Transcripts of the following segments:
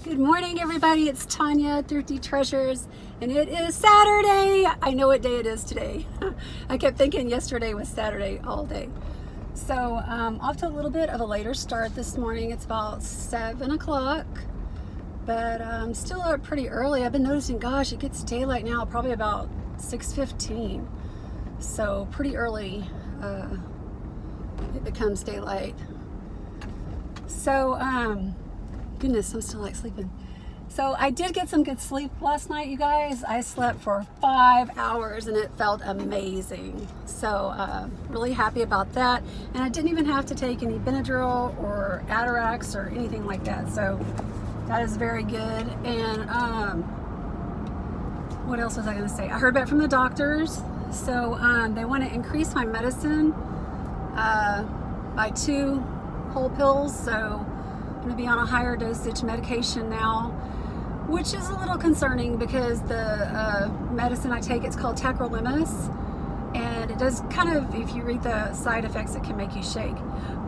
Good morning, everybody. It's Tonya, Thrifty Treasures, and it is Saturday. I know what day it is today. I kept thinking yesterday was Saturday all day. So off to a little bit of a later start this morning. It's about 7 o'clock, but still up pretty early. I've been noticing, gosh, it gets daylight now probably about 6:15. So pretty early it becomes daylight. So goodness, I'm still like sleeping. So I did get some good sleep last night, you guys. I slept for 5 hours and it felt amazing. So really happy about that. And I didn't even have to take any Benadryl or Atarax or anything like that. So that is very good. And what else was I gonna say? I heard back from the doctors. So they want to increase my medicine by 2 whole pills. So I'm going to be on a higher dosage medication now, which is a little concerning because the medicine I take, it's called tacrolimus, and it does kind of, if you read the side effects, it can make you shake.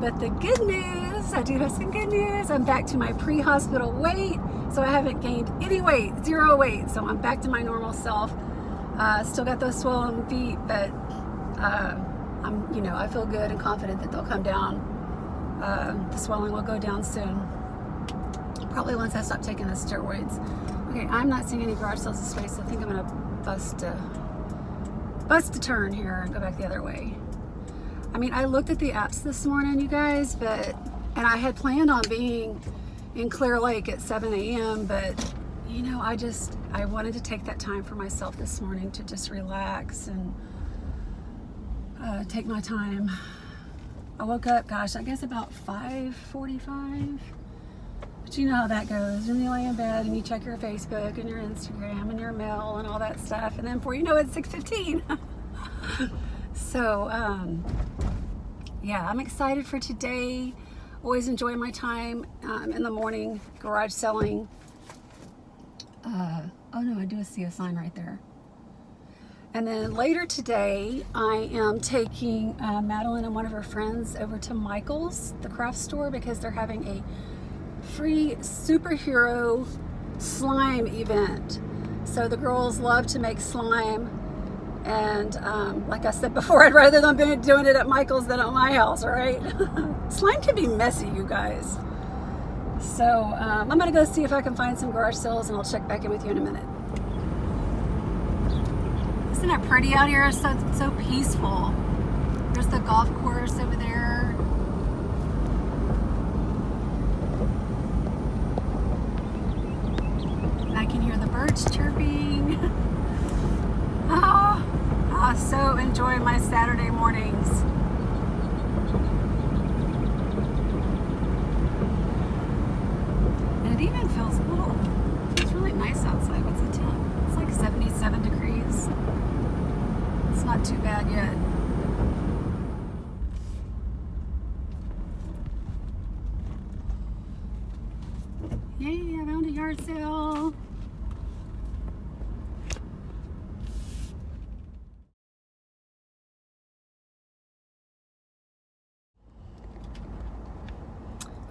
But the good news, I do have some good news. I'm back to my pre-hospital weight, so I haven't gained any weight, 0 weight. So I'm back to my normal self. Still got those swollen feet, but I feel good and confident that they'll come down. The swelling will go down soon. Probably once I stop taking the steroids. Okay, I'm not seeing any garage sales this way, so I think I'm gonna bust a turn here and go back the other way. I mean, I looked at the apps this morning, you guys, and I had planned on being in Clear Lake at 7 a.m., but you know, I wanted to take that time for myself this morning to just relax and take my time. I woke up, gosh, I guess about 5:45. But you know how that goes. When you lay in bed and you check your Facebook and your Instagram and your mail and all that stuff, and then before you know it, it's 6:15. So, yeah, I'm excited for today. Always enjoy my time in the morning garage selling. Oh no, I do see a sign right there. And then later today, I am taking Madeline and one of her friends over to Michael's, the craft store, because they're having a free superhero slime event. So the girls love to make slime. And like I said before, I'd rather them be doing it at Michael's than at my house, right? Slime can be messy, you guys. So I'm gonna go see if I can find some garage sales, and I'll check back in with you in a minute. Isn't it pretty out here? It's so peaceful. There's the golf course over there. I can hear the birds chirping. I so enjoy my Saturday mornings. And it even feels a little, it's really nice outside. What's the temp? It's like 77 degrees. It's not too bad yet. Yay, I found a yard sale.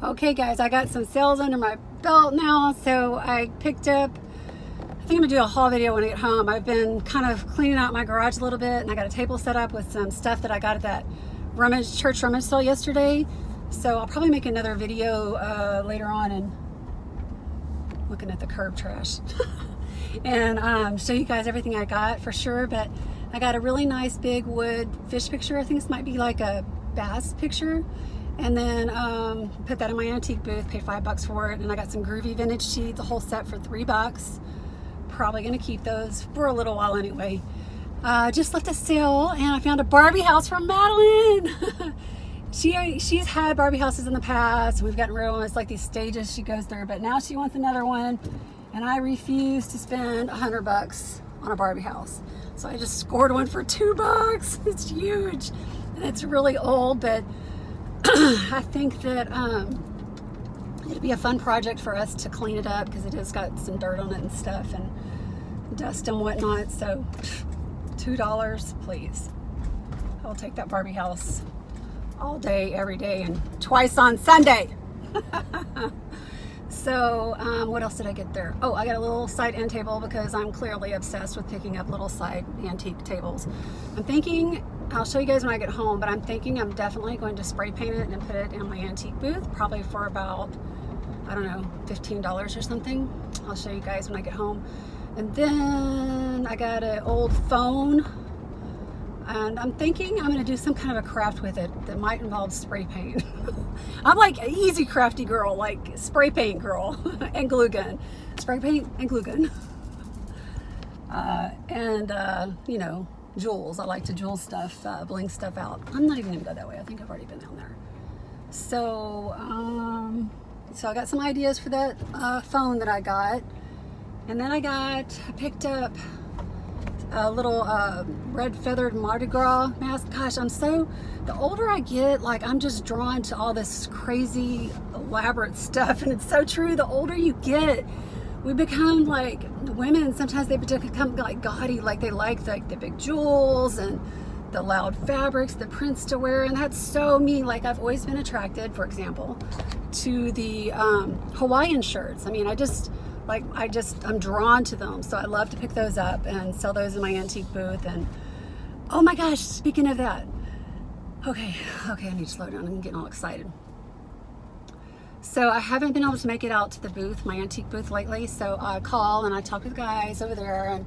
Okay guys, I got some sales under my belt now, so I picked up, I think I'm gonna do a haul video when I get home. I've been kind of cleaning out my garage a little bit, and I got a table set up with some stuff that I got at that church rummage sale yesterday. So I'll probably make another video later on and looking at the curb trash and show you guys everything I got for sure. But I got a really nice big wood fish picture. I think this might be like a bass picture. And then put that in my antique booth, paid $5 for it. And I got some groovy vintage sheets, a whole set for $3. Probably gonna keep those for a little while anyway. Just left a sale and I found a Barbie house from Madeline. She's had Barbie houses in the past. We've gotten rid of them. It's like these stages she goes through, but now she wants another one. And I refuse to spend $100 on a Barbie house. So I just scored one for $2. It's huge and it's really old, but I think that it'll be a fun project for us to clean it up because it has got some dirt on it and stuff and dust and whatnot. So $2, please. I'll take that Barbie house all day, every day, and twice on Sunday. So what else did I get there? Oh, I got a little side end table because I'm clearly obsessed with picking up little side antique tables. I'm thinking, I'll show you guys when I get home, but I'm thinking I'm definitely going to spray paint it and put it in my antique booth, probably for about, I don't know, $15 or something. I'll show you guys when I get home. And then I got an old phone, and I'm thinking I'm going to do some kind of a craft with it that might involve spray paint. I'm like an easy crafty girl, like spray paint girl and glue gun. Spray paint and glue gun. You know, jewels. I like to jewel stuff, bling stuff out. I'm not even going to go that way. I think I've already been down there. So, so I got some ideas for that phone that I got. And then I picked up a little red feathered Mardi Gras mask. Gosh, the older I get, like, I'm just drawn to all this crazy elaborate stuff. And it's so true, the older you get, we become like women. Sometimes they become like gaudy, like they like the big jewels and the loud fabrics, the prints to wear. And that's so me. Like, I've always been attracted, for example, to the Hawaiian shirts. I mean, I'm drawn to them, so I love to pick those up and sell those in my antique booth. And oh my gosh, speaking of that, okay, I need to slow down. I'm getting all excited. So I haven't been able to make it out to the booth, my antique booth, lately. So I call and I talk with the guys over there, and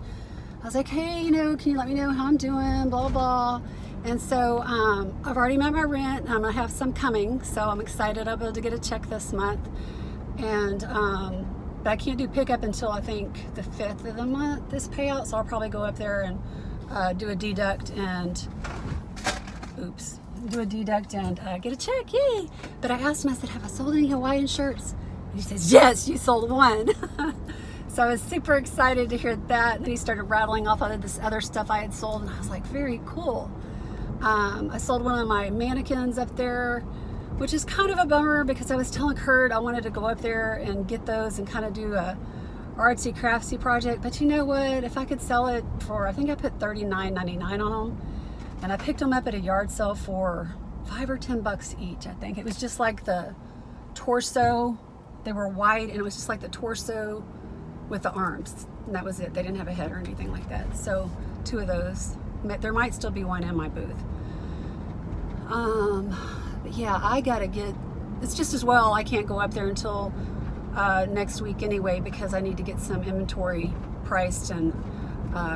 I was like, hey, you know, can you let me know how I'm doing, blah, blah. And so I've already met my rent. I'm gonna have some coming, so I'm excited I'll be able to get a check this month. And but I can't do pickup until I think the 5th of the month, this payout. So I'll probably go up there and do a deduct and, get a check, yay. But I asked him, I said, have I sold any Hawaiian shirts? And he says, yes, you sold one. So I was super excited to hear that. And then he started rattling off all of this other stuff I had sold, and I was like, very cool. I sold one of my mannequins up there, which is kind of a bummer because I was telling Kurt I wanted to go up there and get those and kind of do a artsy craftsy project. But you know what, if I could sell it for, I think I put $39.99 on them, and I picked them up at a yard sale for $5 or $10 each. I think it was just like the torso. They were white, and it was just like the torso with the arms, and that was it. They didn't have a head or anything like that. So 2 of those. There might still be one in my booth. But yeah, I gotta get, it's just as well I can't go up there until next week anyway, because I need to get some inventory priced and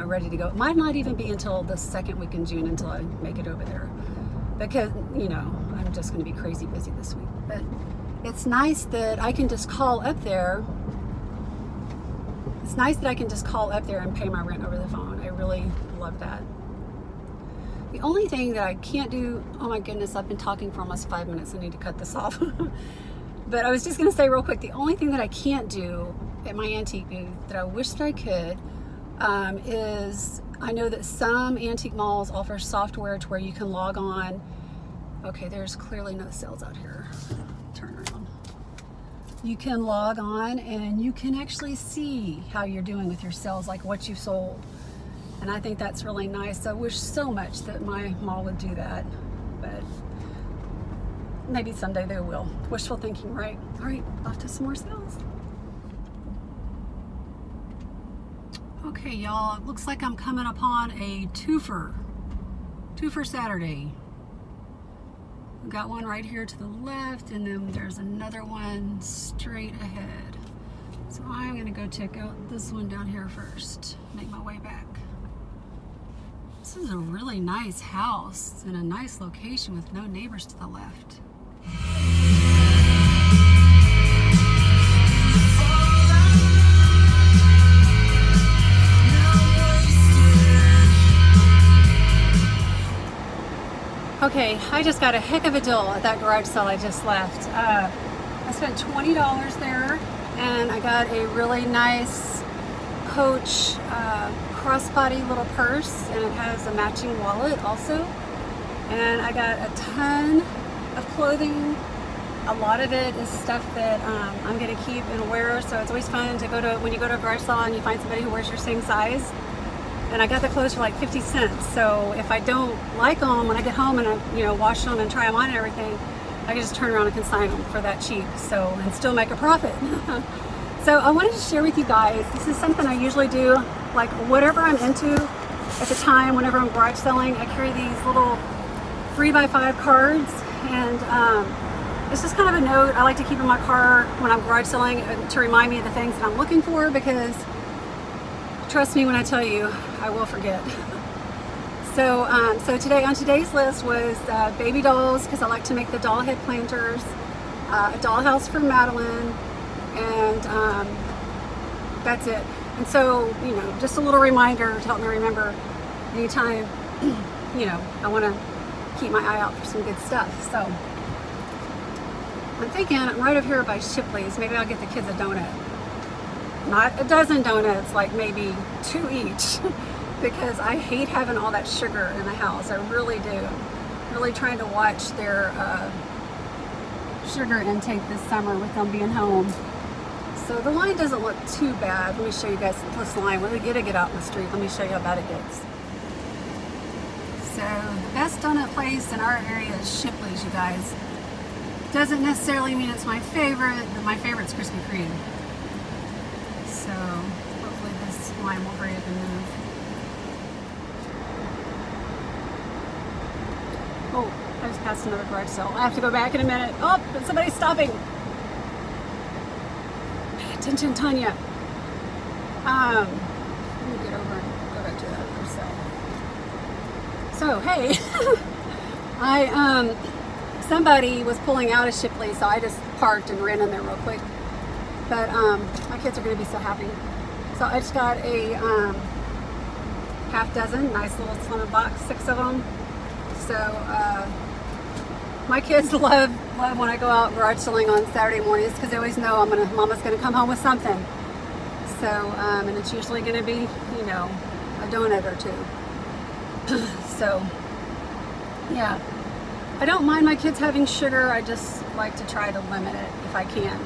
ready to go. It might not even be until the 2nd week in June until I make it over there, because, you know, I'm just gonna be crazy busy this week. But it's nice that I can just call up there. It's nice that I can just call up there and pay my rent over the phone. I really love that. The only thing that I can't do, oh my goodness, I've been talking for almost 5 minutes. I need to cut this off. But I was just going to say real quick, the only thing that I can't do at my antique booth that I wish that I could is, I know that some antique malls offer software to where you can log on. Okay, there's clearly no sales out here. Turn around. You can log on and you can actually see how you're doing with your sales, like what you've sold. And I think that's really nice. I wish so much that my mall would do that, but maybe someday they will. Wishful thinking, right? All right, off to some more sales. Okay, y'all, it looks like I'm coming upon a twofer Saturday. We've got one right here to the left, and then there's another one straight ahead. So I'm gonna go check out this one down here first, make my way back. This is a really nice house in a nice location with no neighbors to the left. Okay, I just got a heck of a deal at that garage sale I just left. I spent $20 there, and I got a really nice Coach crossbody little purse, and it has a matching wallet also. And I got a ton of clothing. A lot of it is stuff that I'm going to keep and wear, so it's always fun to go to, when you go to a garage sale and you find somebody who wears your same size. And I got the clothes for like 50 cents, so if I don't like them when I get home and I wash them and try them on and everything, I can just turn around and consign them for that cheap, so, and still make a profit. So I wanted to share with you guys, this is something I usually do, like whatever I'm into at the time, whenever I'm garage selling, I carry these little 3x5 cards, and it's just kind of a note I like to keep in my car when I'm garage selling to remind me of the things that I'm looking for, because trust me when I tell you, I will forget. So, today on today's list was baby dolls, because I like to make the doll head planters, a dollhouse for Madeline, and that's it. And so, you know, just a little reminder to help me remember anytime, you know, I want to keep my eye out for some good stuff. So I'm thinking I'm right over here by Shipley's. Maybe I'll get the kids a donut. Not a dozen donuts, like maybe 2 each, because I hate having all that sugar in the house. I really do. I'm really trying to watch their sugar intake this summer with them being home. So the line doesn't look too bad. Let me show you guys this line. When we get out in the street, let me show you how bad it gets. So the best donut place in our area is Shipley's, you guys. Doesn't necessarily mean it's my favorite, but my favorite's Krispy Kreme. So hopefully this line will hurry up and move. Oh, I just passed another garage sale. I have to go back in a minute. Oh, but somebody's stopping. Pay attention, Tonya. Let me get over and go back to that other sale. So, hey, somebody was pulling out of Shipley, so I just parked and ran in there real quick. But my kids are going to be so happy. So I just got a half dozen, nice little slim box, 6 of them. So my kids love when I go out garage selling on Saturday mornings, because they always know Mama's gonna come home with something. So and it's usually gonna be, you know, a donut or 2. So yeah, I don't mind my kids having sugar. I just like to try to limit it if I can.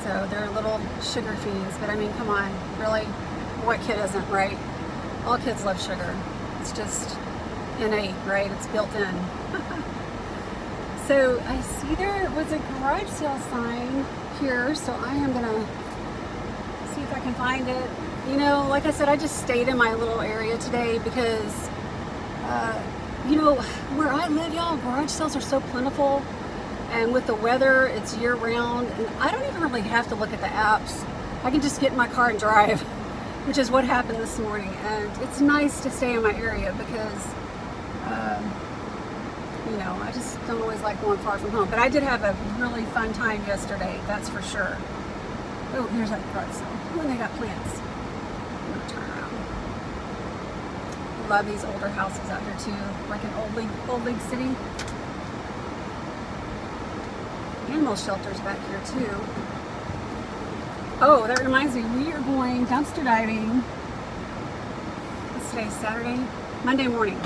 So they're little sugar fiends, but I mean, come on, really, what kid isn't, right? All kids love sugar. It's just innate, right? It's built in. So I see there was a garage sale sign here, so I am gonna see if I can find it. You know, like I said, I just stayed in my little area today because you know, where I live, y'all, garage sales are so plentiful, and with the weather, it's year round, and I don't even really have to look at the apps. I can just get in my car and drive, which is what happened this morning. And it's nice to stay in my area because you know, I just don't always like going far from home. But I did have a really fun time yesterday, that's for sure. Oh, here's that garage sale. Oh, and they got plants. I'm gonna turn around. I love these older houses out here too, like an old league city. Animal shelters back here too. Oh, that reminds me, we are going dumpster diving. What's today, Saturday? Monday morning.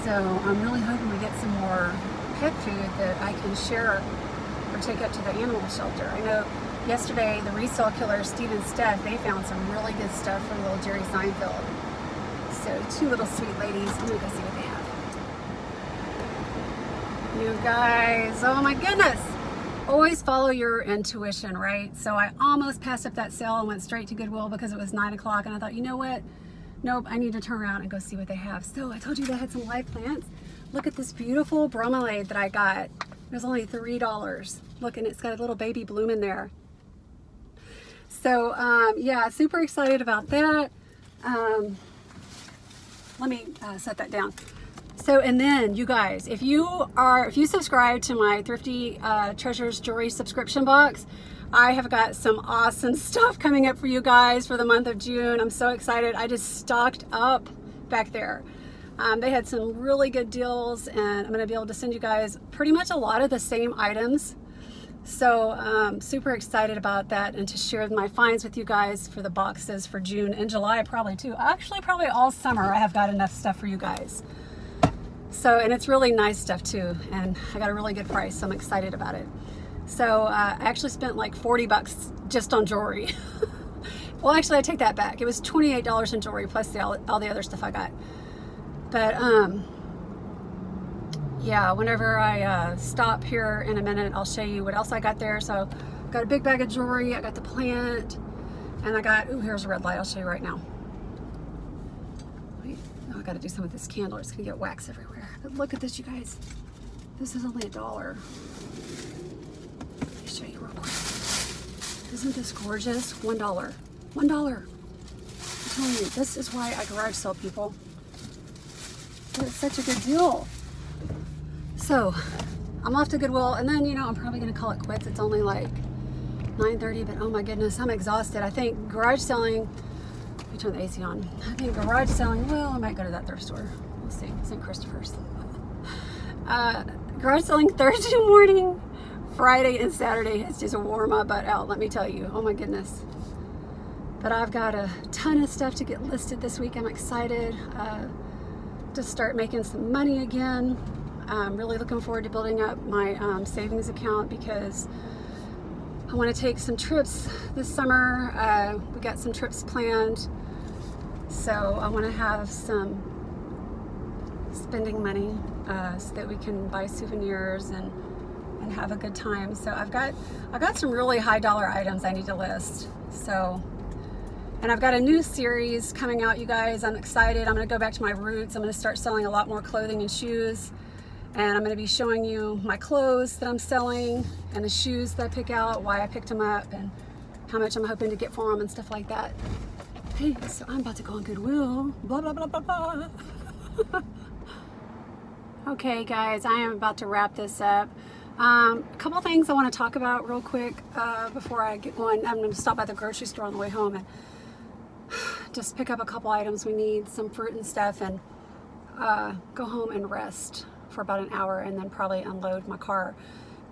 So I'm really hoping we get some more pet food that I can share or take up to the animal shelter. I know yesterday the resale killers, Steve and Steph, they found some really good stuff from little Jerry Seinfeld. So 2 little sweet ladies. I'm gonna go see what they have. You guys, oh my goodness. Always follow your intuition, right? So I almost passed up that sale and went straight to Goodwill because it was 9 o'clock, and I thought, you know what? Nope, I need to turn around and go see what they have. So I told you they had some live plants. Look at this beautiful bromelaid that I got. It was only $3. Look, and it's got a little baby bloom in there. So yeah, super excited about that. Let me set that down. So, and then you guys, if you subscribe to my Thrifty Treasures Jewelry subscription box, I have got some awesome stuff coming up for you guys for the month of June. I'm so excited. I just stocked up back there. They had some really good deals, and I'm going to be able to send you guys pretty much a lot of the same items. So super excited about that, and to share my finds with you guys for the boxes for June and July probably too. Actually, probably all summer I have got enough stuff for you guys. So, and it's really nice stuff too, and I got a really good price, so I'm excited about it. So I actually spent like 40 bucks just on jewelry. Well, actually I take that back. It was $28 in jewelry plus all the other stuff I got. But yeah, whenever I stop here in a minute, I'll show you what else I got there. So I've got a big bag of jewelry, I got the plant, and I got, ooh, here's a red light, I'll show you right now. Wait, oh, I gotta do some of this candle, it's gonna get wax everywhere. But look at this, you guys. This is only $1. Let me show you real quick. Isn't this gorgeous? $1. $1. I'm telling you, this is why I garage sell, people. It's such a good deal. So I'm off to Goodwill, and then, you know, I'm probably gonna call it quits. It's only like 9:30, but oh my goodness, I'm exhausted. I think garage selling, let me turn the AC on. I think garage selling, well, I might go to that thrift store. We'll see, St. Christopher's. Garage selling Thursday morning, Friday and Saturday has just wore my butt out, let me tell you. Oh my goodness. But I've got a ton of stuff to get listed this week. I'm excited to start making some money again. I'm really looking forward to building up my savings account because I want to take some trips this summer. We got some trips planned, so I want to have some spending money so that we can buy souvenirs and have a good time. So I got some really high dollar items I need to list. So, and I've got a new series coming out, you guys. I'm excited. I'm going to go back to my roots. I'm going to start selling a lot more clothing and shoes. And I'm going to be showing you my clothes that I'm selling and the shoes that I pick out, why I picked them up, and how much I'm hoping to get for them and stuff like that. Hey, so I'm about to go on Goodwill. Blah, blah, blah, blah, blah. Okay, guys, I am about to wrap this up. A couple things I want to talk about real quick before I get going. I'm going to stop by the grocery store on the way home and just pick up a couple items we need, some fruit and stuff, and go home and rest for about an hour and then probably unload my car.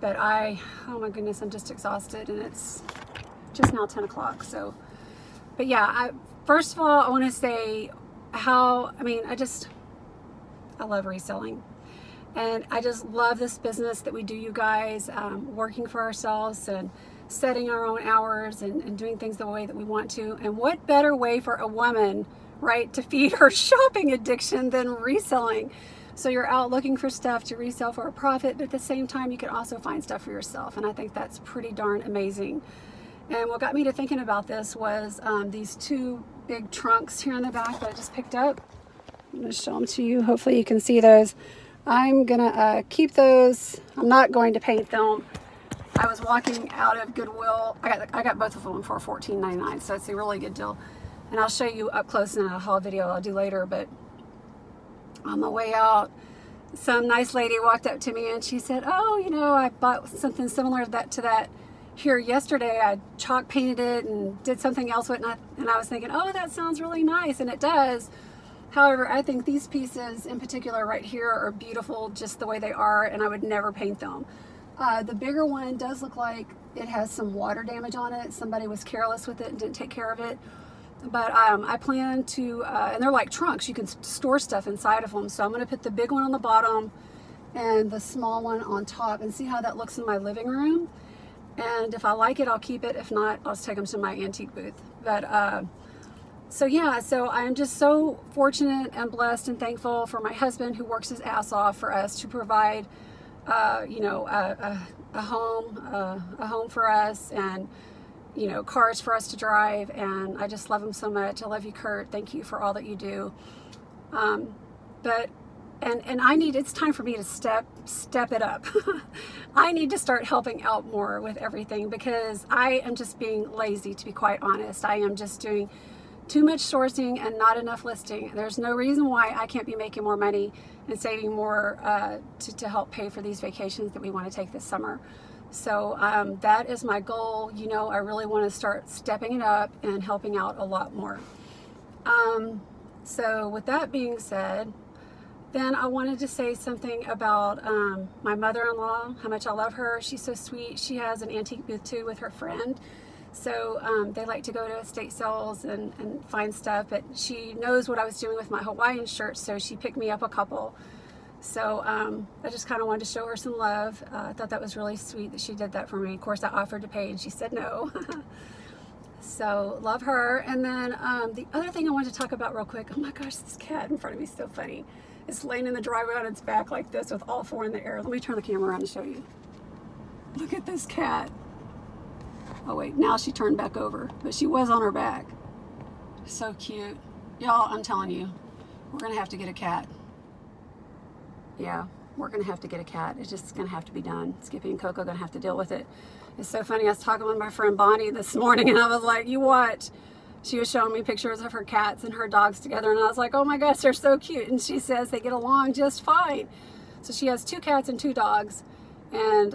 But oh my goodness, I'm just exhausted, and it's just now 10 o'clock. So, but yeah, first of all, I want to say I love reselling. And I just love this business that we do, you guys, working for ourselves and setting our own hours and doing things the way that we want to. And what better way for a woman, right, to feed her shopping addiction than reselling? So you're out looking for stuff to resell for a profit, but at the same time, you can also find stuff for yourself. And I think that's pretty darn amazing. And what got me to thinking about this was these two big trunks here in the back that I just picked up. I'm going to show them to you. Hopefully you can see those. I'm gonna keep those. I'm not going to paint them. I was walking out of Goodwill. I got both of them for $14.99, so it's a really good deal. And I'll show you up close in a haul video I'll do later. But on the way out, some nice lady walked up to me and she said, "Oh, you know, I bought something similar to that here yesterday. I chalk painted it and did something else with it." And I was thinking, "Oh, that sounds really nice," and it does. However, I think these pieces in particular right here are beautiful just the way they are, and I would never paint them. The bigger one does look like it has some water damage on it. Somebody was careless with it and didn't take care of it. But I plan to, and they're like trunks. You can store stuff inside of them. So I'm going to put the big one on the bottom and the small one on top and see how that looks in my living room. And if I like it, I'll keep it. If not, I'll just take them to my antique booth. But so yeah, so I'm just so fortunate and blessed and thankful for my husband, who works his ass off for us to provide, you know, a home for us, and, you know, cars for us to drive. And I just love him so much. I love you, Kurt. Thank you for all that you do. But it's time for me to step it up. I need to start helping out more with everything, because I am just being lazy, to be quite honest. I am just doing too much sourcing and not enough listing. There's no reason why I can't be making more money and saving more to help pay for these vacations that we want to take this summer. So that is my goal. You know, I really want to start stepping it up and helping out a lot more. So with that being said, then I wanted to say something about my mother-in-law, how much I love her. She's so sweet. She has an antique booth too with her friend. So they like to go to estate sales and find stuff, but she knows what I was doing with my Hawaiian shirts, so she picked me up a couple. So I just kind of wanted to show her some love. I thought that was really sweet that she did that for me. Of course, I offered to pay and she said no. So love her. And then the other thing I wanted to talk about real quick, oh my gosh, this cat in front of me is so funny. It's laying in the driveway on its back like this with all four in the air. Let me turn the camera around and show you. Look at this cat. Oh wait, now she turned back over, but she was on her back. So cute. Y'all, I'm telling you, we're gonna have to get a cat. Yeah, we're gonna have to get a cat. It's just gonna have to be done. Skippy and Coco gonna have to deal with it. It's so funny, I was talking with my friend Bonnie this morning and I was like, you watch. She was showing me pictures of her cats and her dogs together and I was like, oh my gosh, they're so cute. And she says they get along just fine. So she has 2 cats and 2 dogs and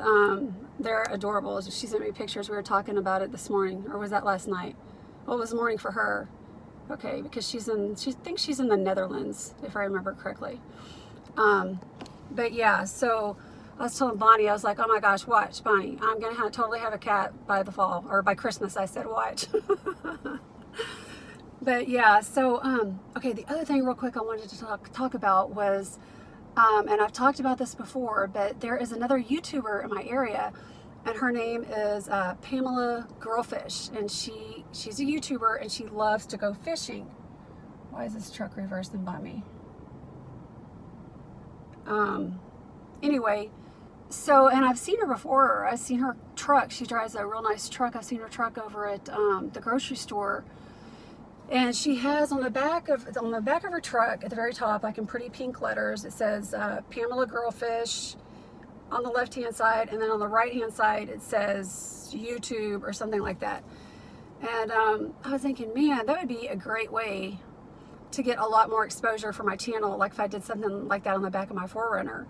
they're adorable. She sent me pictures. We were talking about it this morning, or was that last night? Well, it was morning for her. Okay, because she thinks she's in the Netherlands, if I remember correctly. But yeah, so I was telling Bonnie, I was like, oh my gosh, watch, Bonnie, I'm going to totally have a cat by the fall, or by Christmas, I said, watch. But yeah, so, okay, the other thing real quick I wanted to talk about was, and I've talked about this before, but there is another YouTuber in my area, and her name is Pamela Girlfish, and she's a YouTuber, and she loves to go fishing. Why is this truck reversing by me? Anyway, so, and I've seen her before. I've seen her truck. She drives a real nice truck. I've seen her truck over at the grocery store. And she has on the back of her truck at the very top, like in pretty pink letters, it says Pamela Girlfish on the left hand side, and then on the right hand side it says YouTube or something like that. And I was thinking, man, that would be a great way to get a lot more exposure for my channel, like if I did something like that on the back of my 4Runner.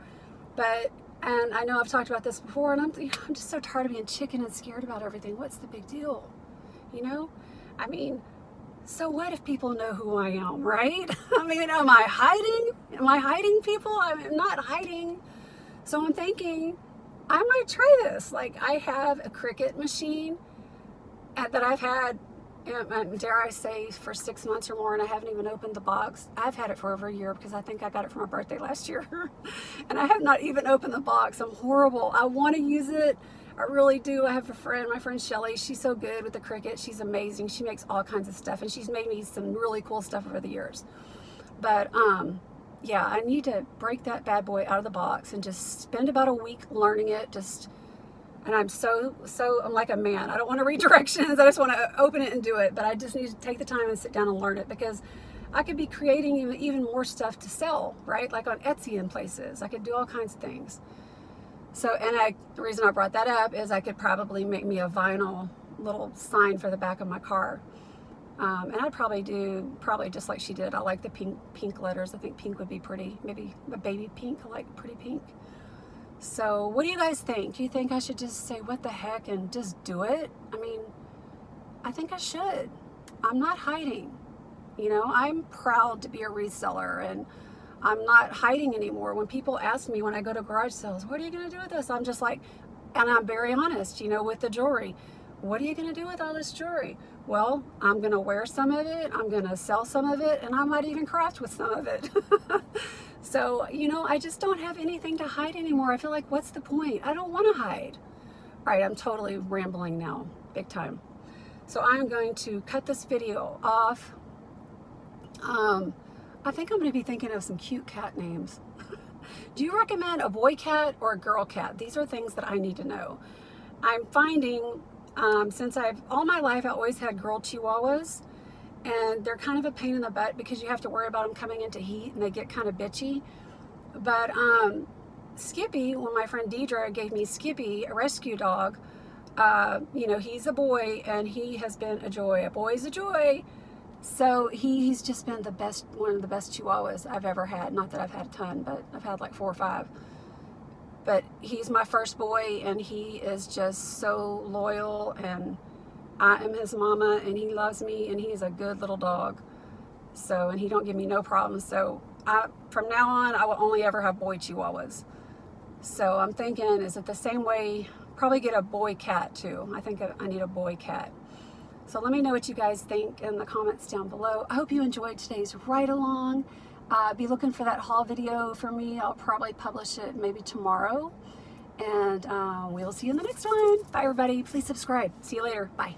And I know I've talked about this before, and I'm just so tired of being chicken and scared about everything. What's the big deal? You know? I mean, so what if people know who I am, right? I mean, am I hiding? Am I hiding people? I'm not hiding. So I'm thinking, I might try this. Like, I have a Cricut machine that I've had, dare I say, for 6 months or more, and I haven't even opened the box. I've had it for over a year because I think I got it for my birthday last year. And I have not even opened the box. I'm horrible. I want to use it. I really do. I have a friend, my friend Shelly. She's so good with the Cricut. She's amazing. She makes all kinds of stuff, and she's made me some really cool stuff over the years. But yeah, I need to break that bad boy out of the box and just spend about a week learning it. And I'm I'm like a man. I don't want to read directions. I just want to open it and do it. But I just need to take the time and sit down and learn it, because I could be creating even more stuff to sell, right? Like on Etsy and places. I could do all kinds of things. So, and the reason I brought that up is I could probably make me a vinyl little sign for the back of my car. And I'd probably do just like she did. I like the pink letters. I think pink would be pretty. Maybe a baby pink. I like pretty pink. So what do you guys think? Do you think I should just say what the heck and just do it? I mean, I think I should. I'm not hiding. You know, I'm proud to be a reseller, and I'm not hiding anymore. When people ask me when I go to garage sales, what are you going to do with this? I'm just like, and I'm very honest, you know, with the jewelry. What are you going to do with all this jewelry? Well, I'm going to wear some of it. I'm going to sell some of it, and I might even craft with some of it. So, you know, I just don't have anything to hide anymore. I feel like, what's the point? I don't want to hide. All right, I'm totally rambling now, big time. So I'm going to cut this video off. I think I'm going to be thinking of some cute cat names. Do you recommend a boy cat or a girl cat? These are things that I need to know. I'm finding, since all my life I always had girl chihuahuas, and they're kind of a pain in the butt because you have to worry about them coming into heat and they get kind of bitchy. But Skippy, when my friend Deidre gave me Skippy, a rescue dog, you know, he's a boy and he has been a joy. A boy's a joy. So he's just been one of the best chihuahuas I've ever had. Not that I've had a ton, but I've had like 4 or 5. But he's my first boy, and he is just so loyal, and I am his mama, and he loves me, and he's a good little dog. So, and he don't give me no problems. So from now on, I will only ever have boy chihuahuas. So I'm thinking, is it the same way? Probably get a boy cat too. I think I need a boy cat. So let me know what you guys think in the comments down below. I hope you enjoyed today's ride along. Be looking for that haul video for me. I'll probably publish it maybe tomorrow. And we'll see you in the next one. Bye everybody. Please subscribe. See you later. Bye.